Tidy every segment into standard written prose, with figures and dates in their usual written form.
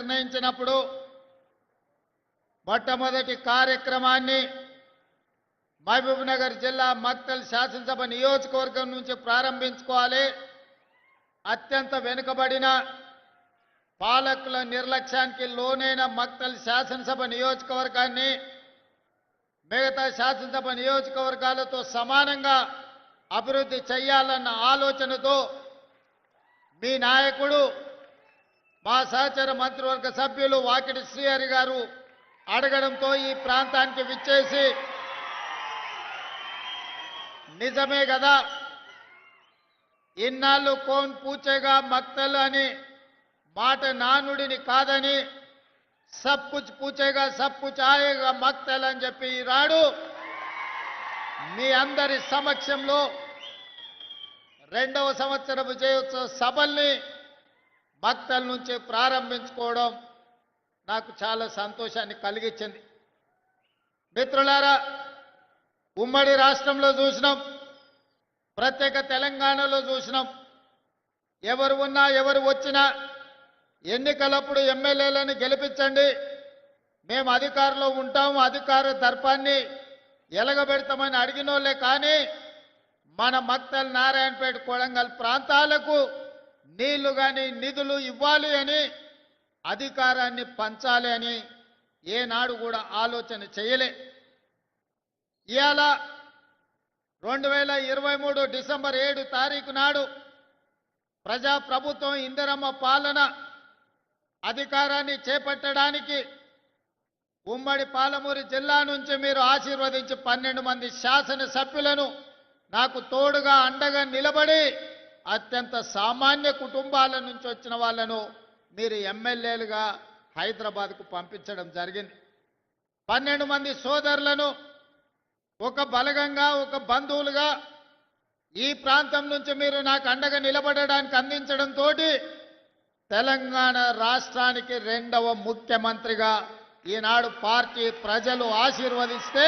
నిర్ణయించినప్పుడు మొట్టమొదటి కార్యక్రమాన్ని మహబూబ్నగర్ జిల్లా మక్తల్ శాసనసభ నియోజకవర్గం నుంచి ప్రారంభించుకోవాలి. అత్యంత వెనుకబడిన పాలకుల నిర్లక్ష్యానికి లోనైన మక్తల్ శాసనసభ నియోజకవర్గాన్ని మిగతా శాసనసభ నియోజకవర్గాలతో సమానంగా అభివృద్ధి చేయాలన్న ఆలోచనతో మీ నాయకుడు మా సహచర మంత్రివర్గ సభ్యులు వాకిటి శ్రీహరి గారు అడగడంతో ఈ ప్రాంతానికి విచ్చేసి నిజమే కదా ఇన్నాళ్ళు కోన్ పూచేగా మక్తల్ అని మాట నానుడిని కాదని సబ్ కుచ్ పూచేగా సబ్ కుచ్ ఆయేగా మక్తల్ అని చెప్పి ఈనాడు మీ అందరి సమక్షంలో 2వ సంవత్సర విజయోత్సవ సభల్ని మక్తల్ నుంచి ప్రారంభించుకోవడం నాకు చాలా సంతోషాన్ని కలిగించింది. మిత్రులారా, ఉమ్మడి రాష్ట్రంలో చూసినాం, ప్రత్యేక తెలంగాణలో చూసినాం. ఎవరు ఉన్నా ఎవరు వచ్చినా ఎన్నికలప్పుడు ఎమ్మెల్యేలను గెలిపించండి, మేము అధికారంలో ఉంటాము, అధికార దర్పాన్ని ఎలగబెడతామని అడిగినోళ్లే. కానీ మన మక్తల్, నారాయణపేట, కొడంగల్ ప్రాంతాలకు నీళ్లు కానీ నిధులు ఇవ్వాలి అని, అధికారాన్ని పంచాలి అని ఏనాడు కూడా ఆలోచన చేయలే. ఇవాళ 2023 డిసెంబర్ 7 తారీఖు నాడు ప్రజాప్రభుత్వం ఇందిరమ్మ పాలన అధికారాన్ని చేపట్టడానికి ఉమ్మడి పాలమూరు జిల్లా నుంచి మీరు ఆశీర్వదించి 12 మంది శాసనసభ్యులను నాకు తోడుగా అండగా నిలబడి అత్యంత సామాన్య కుటుంబాల నుంచి వచ్చిన వాళ్ళను మీరు ఎమ్మెల్యేలుగా హైదరాబాద్కు పంపించడం జరిగింది. 12 మంది సోదరులను ఒక బలగంగా, ఒక బంధువులుగా ఈ ప్రాంతం నుంచి మీరు నాకు అండగా నిలబడడానికి అందించడంతో తెలంగాణ రాష్ట్రానికి 2వ ముఖ్యమంత్రిగా ఈనాడు పార్టీ ప్రజలు ఆశీర్వదిస్తే,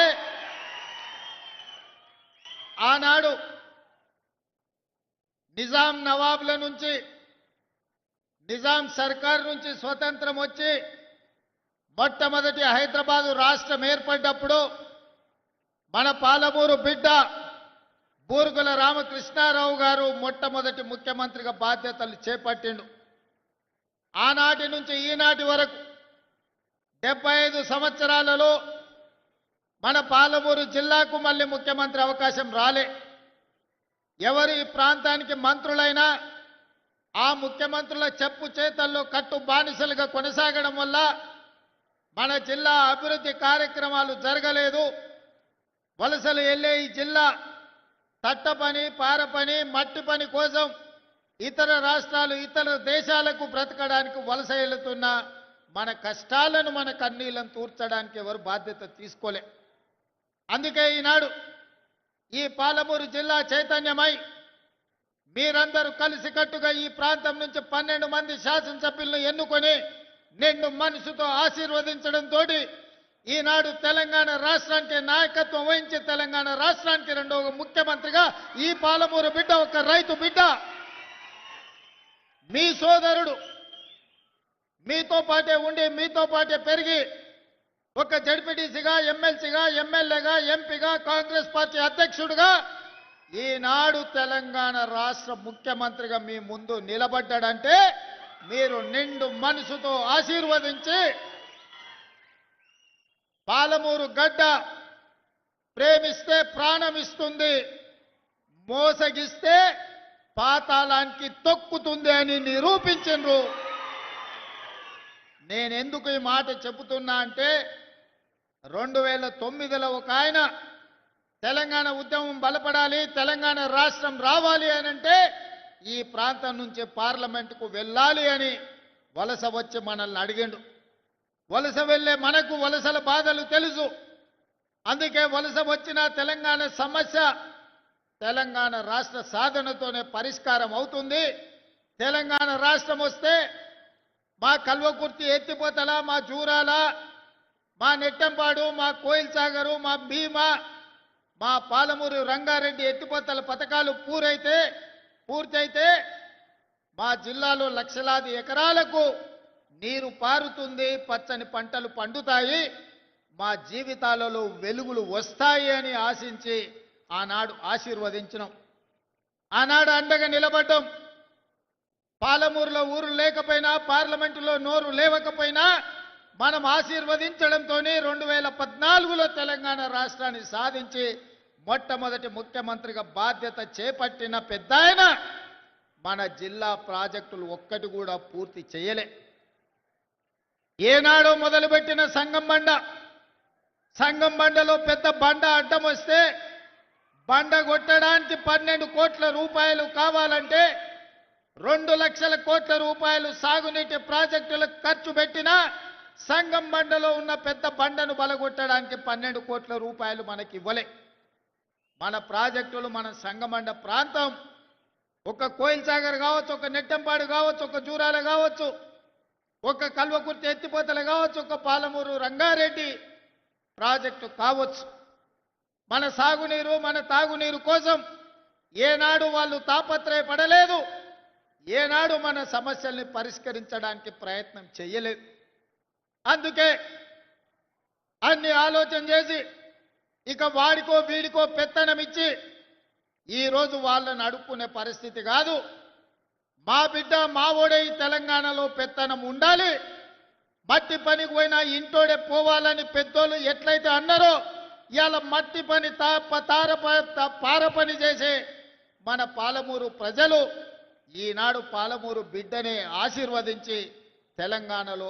ఆనాడు నిజాం నవాబుల నుంచి, నిజాం సర్కార్ నుంచి స్వతంత్రం వచ్చి మొట్టమొదటి హైదరాబాదు రాష్ట్రం ఏర్పడ్డప్పుడు మన పాలమూరు బిడ్డ బూరుగుల రామకృష్ణారావు గారు మొట్టమొదటి ముఖ్యమంత్రిగా బాధ్యతలు చేపట్టిండు. ఆనాటి నుంచి ఈనాటి వరకు 75 సంవత్సరాలలో మన పాలమూరు జిల్లాకు మళ్ళీ ముఖ్యమంత్రి అవకాశం రాలే. ఎవరు ఈ ప్రాంతానికి మంత్రులైనా ఆ ముఖ్యమంత్రుల చెప్పు చేతల్లో కట్టు బానిసలుగా కొనసాగడం వల్ల మన జిల్లా అభివృద్ధి కార్యక్రమాలు జరగలేదు. వలసలు వెళ్ళే ఈ జిల్లా తట్ట పని, పార పని, మట్టి పని కోసం ఇతర రాష్ట్రాలు, ఇతర దేశాలకు బ్రతకడానికి వలస వెళుతున్న మన కష్టాలను, మన కన్నీళ్లను తీర్చడానికి ఎవరు బాధ్యత తీసుకోలే. అందుకే ఈనాడు ఈ పాలమూరు జిల్లా చైతన్యమై మీరందరూ కలిసికట్టుగా ఈ ప్రాంతం నుంచి 12 మంది శాసనసభ్యులను ఎన్నుకొని నిండు మనసుతో ఆశీర్వదించడంతో ఈనాడు తెలంగాణ రాష్ట్రానికి నాయకత్వం వహించి తెలంగాణ రాష్ట్రానికి 2వ ముఖ్యమంత్రిగా ఈ పాలమూరు బిడ్డ, ఒక రైతు బిడ్డ, మీ సోదరుడు, మీతో పాటే ఉండి మీతో పాటే పెరిగి ఒక జడ్పీటీసీగా, ఎమ్మెల్సీగా, ఎమ్మెల్యేగా, ఎంపీగా, కాంగ్రెస్ పార్టీ అధ్యక్షుడిగా ఈనాడు తెలంగాణ రాష్ట్ర ముఖ్యమంత్రిగా మీ ముందు నిలబడ్డాడంటే మీరు నిండు మనసుతో ఆశీర్వదించి, పాలమూరు గడ్డ ప్రేమిస్తే ప్రాణమిస్తుంది, మోసగిస్తే పాతాళానికి తొక్కుతుంది అని నిరూపించరు. నేనెందుకు ఈ మాట చెబుతున్నా అంటే 2009లో ఒక ఆయన తెలంగాణ ఉద్యమం బలపడాలి, తెలంగాణ రాష్ట్రం రావాలి అనంటే ఈ ప్రాంతం నుంచి పార్లమెంటుకు వెళ్ళాలి అని వలస వచ్చి మనల్ని అడిగిండు. వలస వెళ్ళే మనకు వలసల బాధలు తెలుసు. అందుకే వలస వచ్చిన తెలంగాణ సమస్య తెలంగాణ రాష్ట్ర సాధనతోనే పరిష్కారం అవుతుంది. తెలంగాణ రాష్ట్రం వస్తే మా కల్వకుర్తి ఎత్తిపోతల, మా జూరాల, మా నెట్టంపాడు, మా కోయిల్ సాగరు, మా భీమా, మా పాలమూరు రంగారెడ్డి ఎత్తిపోతల పథకాలు పూర్తయితే మా జిల్లాలో లక్షలాది ఎకరాలకు నీరు పారుతుంది, పచ్చని పంటలు పండుతాయి, మా జీవితాలలో వెలుగులు వస్తాయి అని ఆశించి ఆనాడు ఆశీర్వదించినాం. ఆనాడు అండగా నిలబడ్డాం. పాలమూరులో ఊరు లేకపోయినా, పార్లమెంటులో నోరు లేవకపోయినా మనం ఆశీర్వదించడంతో 2014లో తెలంగాణ రాష్ట్రాన్ని సాధించి మొట్టమొదటి ముఖ్యమంత్రిగా బాధ్యత చేపట్టిన పెద్దాయన మన జిల్లా ప్రాజెక్టులు ఒక్కటి కూడా పూర్తి చేయలే. ఏనాడో మొదలుపెట్టిన సంగం బండలో పెద్ద బండ అడ్డం వస్తే బండ కొట్టడానికి 12 కోట్ల రూపాయలు కావాలంటే 2 లక్షల కోట్ల రూపాయలు సాగునీటి ప్రాజెక్టులకు ఖర్చు పెట్టినా సంగం బండలో ఉన్న పెద్ద బండను బలగొట్టడానికి 12 కోట్ల రూపాయలు మనకి ఇవ్వలే. మన ప్రాజెక్టులు, మన సంగమండ ప్రాంతం ఒక కోయిల్ సాగర్ కావచ్చు, ఒక నెట్టంపాడు కావచ్చు, ఒక జూరాల కావచ్చు, ఒక కల్వకుర్తి ఎత్తిపోతలు కావచ్చు, ఒక పాలమూరు రంగారెడ్డి ప్రాజెక్టు కావచ్చు. మన సాగునీరు, మన తాగునీరు కోసం ఏనాడు వాళ్ళు తాపత్రయపడలేదు, ఏనాడు మన సమస్యల్ని పరిష్కరించడానికి ప్రయత్నం చేయలేదు. అందుకే అన్ని ఆలోచన చేసి ఇక వాడికో వీడికో పెత్తనం ఇచ్చి ఈరోజు వాళ్ళని అడుక్కునే పరిస్థితి కాదు. మా బిడ్డ మా ఓడే ఈ తెలంగాణలో పెత్తనం ఉండాలి, మట్టి పనికి పోయినా ఇంటోడే పోవాలని పెద్దోళ్ళు ఎట్లయితే అన్నారో ఇవాళ మట్టి పని పార పని చేసే మన పాలమూరు ప్రజలు ఈనాడు పాలమూరు బిడ్డనే ఆశీర్వదించి తెలంగాణలో